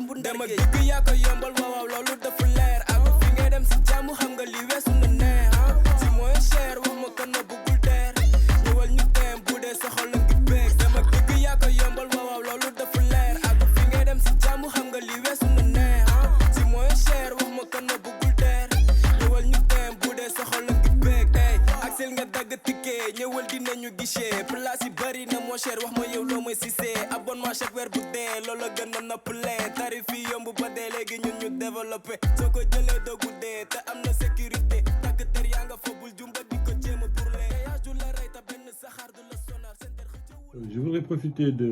romb ndar géej dama dëgg yaa ko yombal waaw loolu dafa leer ak fi ngay dem si jàmm xam nga li weesu na neex si mooy cher wax ma kan na bëggul teer ñëwal ñu dem bu dee sa xol la ngi beeg dama dëgg yaa ko yombal waaw loolu dafa leer ak fi ngay dem si jàmm xam nga li weesu na neex si mooy cher wax ma kan na bëggul teer ñëwal ñu dem bu dee sa xol la ngi beeg Axel nga dagg ticket ñëwal dinañu guichet place yi bari na moo cher wax ma yow loo may sisee abonnement chaque weer bu dee loolu gën a noppalee tarif yi yomb ba dee léegi ñun ñu développé soo ko jëlee doogu dee te am na sécurité tàgg der yaa nga fa bul jumba di ko jéem a pour lee du la rey te benn saxaar du la sonar seen der Je voudrais profiter de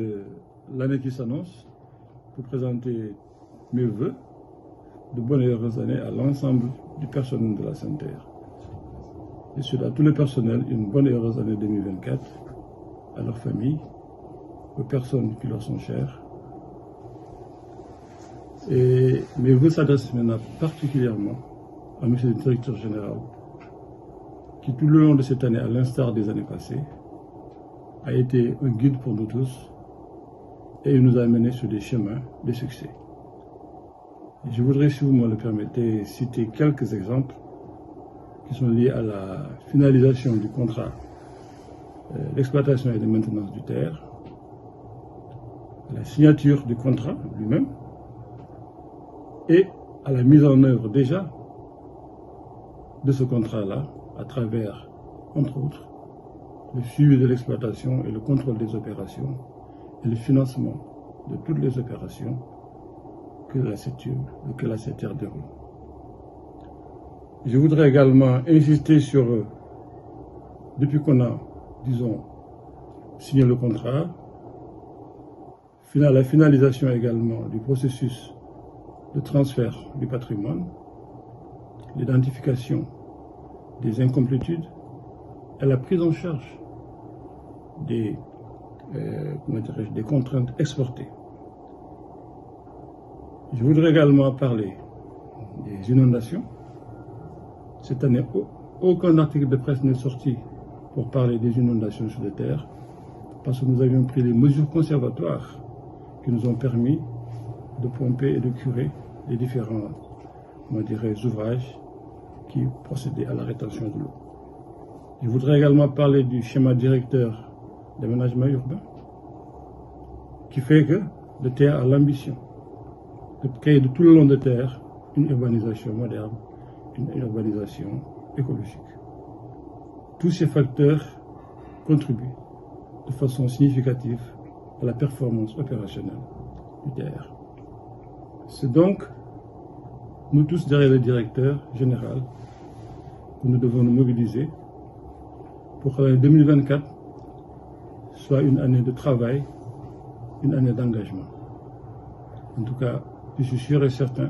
l'année qui s'annonce pour présenter mes vœux de bonnes et heureuses années à l'ensemble du personnel de la Saint-Terre. Je souhaite à tous les personnels une bonne et heureuse année 2024, à leurs familles, aux personnes qui leur sont chères. Et mes vœux s'adressent maintenant particulièrement à M. le Directeur Général, qui tout le long de cette année, à l'instar des années passées, a été un guide pour nous tous et il nous a menés sur des chemins de succès. Je voudrais, si vous me le permettez, citer quelques exemples qui sont liés à la finalisation du contrat d'exploitation et de maintenance du terre, à la signature du contrat lui-même et à la mise en œuvre déjà de ce contrat-là à travers, entre autres, le suivi de l'exploitation et le contrôle des opérations et le financement de toutes les opérations que la CETER déroule. Je voudrais également insister sur, depuis qu'on a, disons, signé le contrat, la finalisation également du processus de transfert du patrimoine, l'identification des incomplétudes et la prise en charge des contraintes exportées. Je voudrais également parler des inondations. Cette année, aucun article de presse n'est sorti pour parler des inondations sur les terres, parce que nous avions pris les mesures conservatoires qui nous ont permis de pomper et de curer les différents, ouvrages qui procédaient à la rétention de l'eau. Je voudrais également parler du schéma directeur d'aménagement urbain, qui fait que le terre a l'ambition de créer de tout le long de terre une urbanisation moderne, une urbanisation écologique. Tous ces facteurs contribuent de façon significative à la performance opérationnelle du terre. C'est donc, nous tous derrière le directeur général, que nous devons nous mobiliser pour que l'année 2024 soit une année de travail, une année d'engagement. En tout cas, je suis sûr et certain,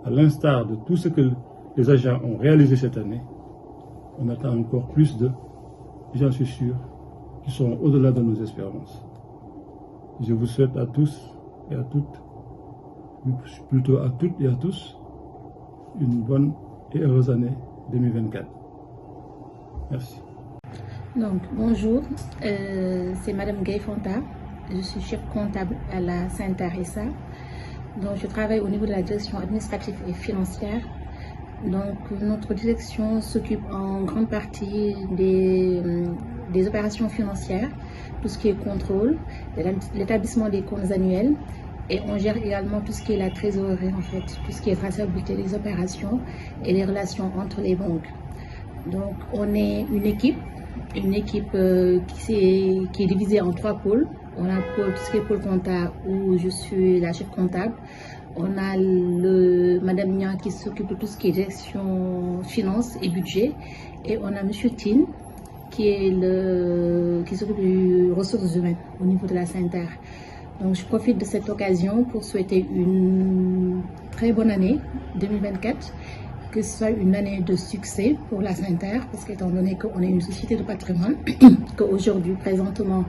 à l'instar de tout ce que les agents ont réalisé cette année, on attend encore plus d'eux, j'en suis sûr, qui sont au-delà de nos espérances. Je vous souhaite à tous et à toutes, plutôt à toutes et à tous, une bonne et heureuse année 2024. Merci. Donc, bonjour, c'est Madame Gaye Fonta, je suis chef comptable à la Saint-Terre SA. Donc, je travaille au niveau de la direction administrative et financière. Donc, notre direction s'occupe en grande partie des opérations financières, tout ce qui est contrôle, l'établissement des comptes annuels, et on gère également tout ce qui est la trésorerie, en fait, tout ce qui est traçabilité des opérations et les relations entre les banques. Donc, on est une équipe qui est divisée en 3 pôles. On a tout ce qui est pôle comptable où je suis la chef comptable. On a Madame Nian qui s'occupe de tout ce qui est gestion, finance et budget. Et on a Monsieur Tin qui s'occupe des ressources humaines au niveau de la Saint-Terre. Donc je profite de cette occasion pour souhaiter une très bonne année 2024, que ce soit une année de succès pour la Saint-Terre, parce qu'étant donné qu'on est une société de patrimoine, qu'aujourd'hui, présentement,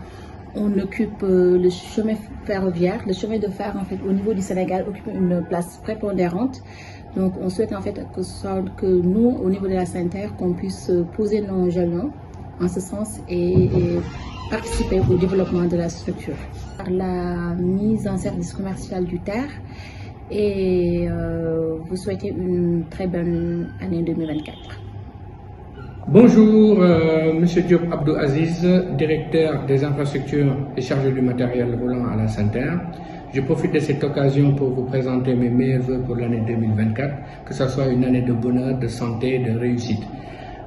on occupe le chemin ferroviaire, le chemin de fer en fait au niveau du Sénégal occupe une place prépondérante. Donc on souhaite en fait que nous, au niveau de la Saint-Terre, qu'on puisse poser nos jalons en ce sens et participer au développement de la structure. Par la mise en service commercial du terre et vous souhaiter une très bonne année 2024. Bonjour, Monsieur Diop Abdou Aziz, directeur des infrastructures et chargé du matériel roulant à la Saint-Terre. Je profite de cette occasion pour vous présenter mes meilleurs vœux pour l'année 2024, que ce soit une année de bonheur, de santé, de réussite.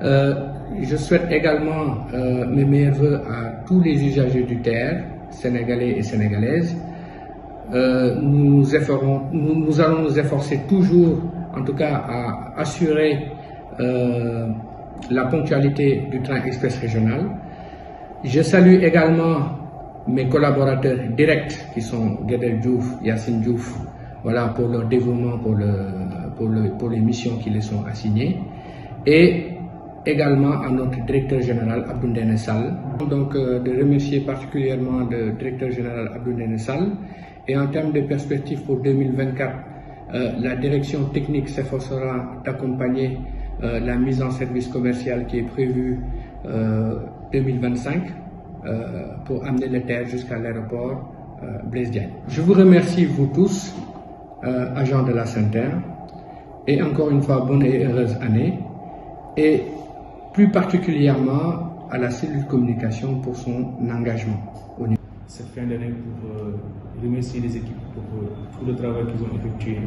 Je souhaite également mes meilleurs vœux à tous les usagers du TER, sénégalais et sénégalaises. Nous allons nous efforcer toujours, en tout cas, à assurer la ponctualité du train express régional. Je salue également mes collaborateurs directs qui sont Guédel Diouf, Yassine Diouf, voilà, pour leur dévouement pour les missions qui les sont assignées. Et également à notre directeur général Abdou Ndéné Sall. Donc de remercier particulièrement le directeur général Abdou Ndéné Sall. Et en termes de perspectives pour 2024, la direction technique s'efforcera d'accompagner la mise en service commercial qui est prévue 2025 pour amener le TER jusqu'à l'aéroport Blaise Diagne. Je vous remercie vous tous, agents de la Saint-Terre, et encore une fois bonne et heureuse année, et plus particulièrement à la cellule communication pour son engagement. Cette fin d'année pour remercier les équipes pour tout le travail qu'ils ont effectué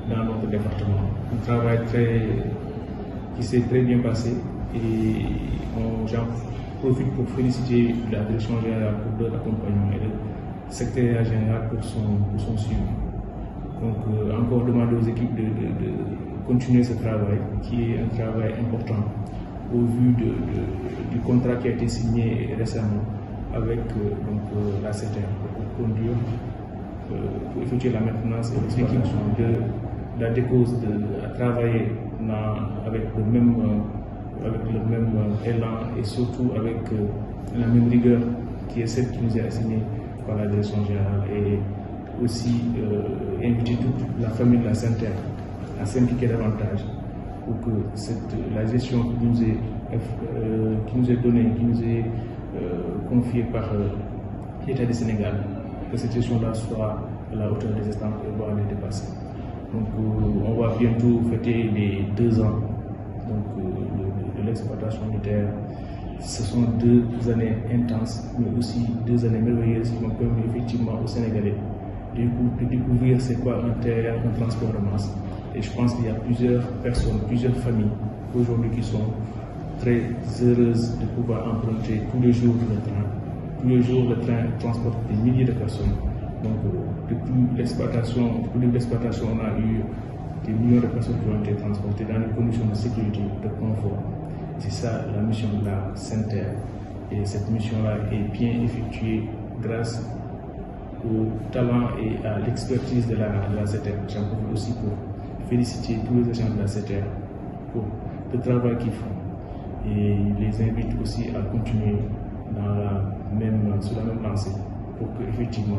dans notre département. Un travail qui s'est très bien passé et j'en profite pour féliciter la direction générale pour leur accompagnement et le secrétariat général pour son suivi. Donc encore demander aux équipes de continuer ce travail qui est un travail important au vu du contrat qui a été signé récemment avec la CETER pour conduire, pour effectuer la maintenance et l'exploitation de la dépose à travailler avec le même élan et surtout avec la même rigueur qui est celle qui nous est assignée par la direction générale, et aussi inviter toute la famille de la Saint-Terre à s'impliquer davantage pour que la gestion qui nous est donnée, qui nous est confiée par l'État du Sénégal, que cette gestion-là soit à la hauteur des estampes et voire les dépasser. Donc on va bientôt fêter les 2 ans de l'exploitation du TER. Ce sont 2 années intenses, mais aussi 2 années merveilleuses qui m'ont permis effectivement aux Sénégalais de découvrir c'est quoi un TER, un transport de masse. Et je pense qu'il y a plusieurs personnes, plusieurs familles aujourd'hui qui sont très heureuses de pouvoir emprunter tous les jours le train. Tous les jours, le train transporte des milliers de personnes. Donc, depuis l'exploitation, on a eu des millions de personnes qui ont été transportées dans des conditions de sécurité, de confort. C'est ça la mission de la Saint-Terre. Et cette mission-là est bien effectuée grâce au talent et à l'expertise de la CETER. J'en profite aussi pour féliciter tous les agents de la CETER pour le travail qu'ils font. Et les invite aussi à continuer sur la même lancée pour que effectivement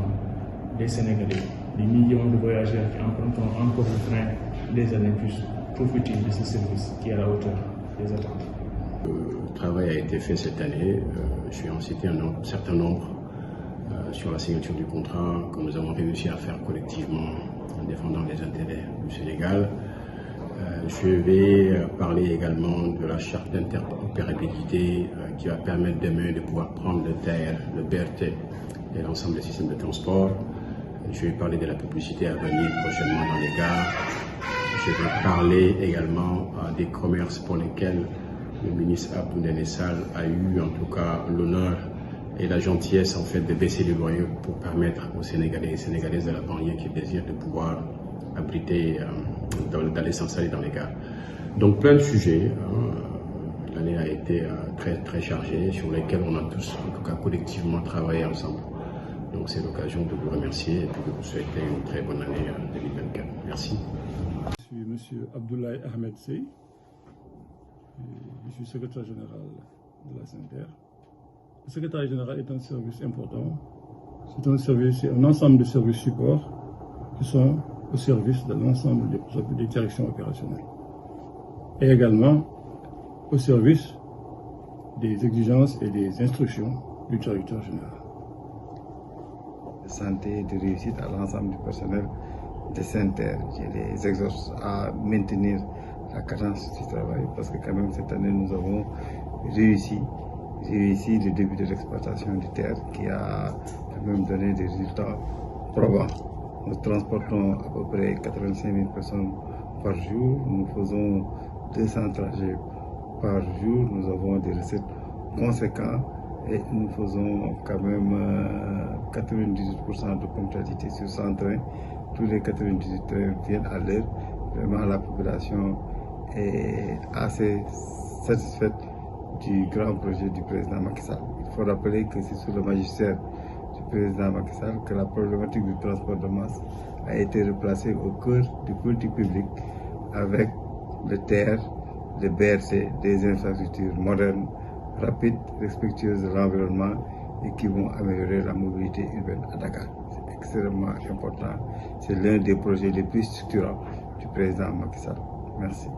les Sénégalais, les millions de voyageurs qui emprunteront encore le train des années puissent profiter de ce service qui est à la hauteur des attentes. Le travail a été fait cette année. Je vais en citer un certain nombre sur la signature du contrat que nous avons réussi à faire collectivement en défendant les intérêts du Sénégal. Je vais parler également de la charte d'interopérabilité qui va permettre demain de pouvoir prendre le TER, le BRT et l'ensemble des systèmes de transport. Je vais parler de la publicité à venir prochainement dans les gares. Je vais parler également des commerces pour lesquels le ministre Abdou Ndéné Sall a eu en tout cas l'honneur et la gentillesse en fait de baisser les loyers pour permettre aux Sénégalais et Sénégalaises de la banlieue qui désirent de pouvoir abriter, d'aller s'installer dans les gares. Donc plein de sujets. L'année a été très très chargée sur lesquels on a tous en tout cas collectivement travaillé ensemble. Donc c'est l'occasion de vous remercier et puis de vous souhaiter une très bonne année 2024. Merci. Je suis M. Abdoulaye Ahmed Sey. Je suis secrétaire général de la Saint-Terre. Le secrétaire général est un service important. C'est un ensemble de services support qui sont au service de l'ensemble des directions opérationnelles. Et également au service des exigences et des instructions du directeur général. De santé et de réussite à l'ensemble du personnel des SENTER. Je les exhorte à maintenir la cadence du travail parce que quand même cette année nous avons réussi le début de l'exploitation du terre qui a quand même donné des résultats probants. Nous transportons à peu près 85 000 personnes par jour, nous faisons 200 trajets par jour, nous avons des recettes conséquentes et nous faisons quand même 98% de ponctualité sur 100 trains. Tous les 98 trains viennent à l'heure. Vraiment, la population est assez satisfaite du grand projet du président Macky Sall. Il faut rappeler que c'est sous le magistère du président Macky Sall que la problématique du transport de masse a été replacée au cœur du politique public avec le TER, le BRT, des infrastructures modernes, rapides, respectueuses de l'environnement et qui vont améliorer la mobilité urbaine à Dakar. C'est extrêmement important. C'est l'un des projets les plus structurants du président Macky Sall. Merci.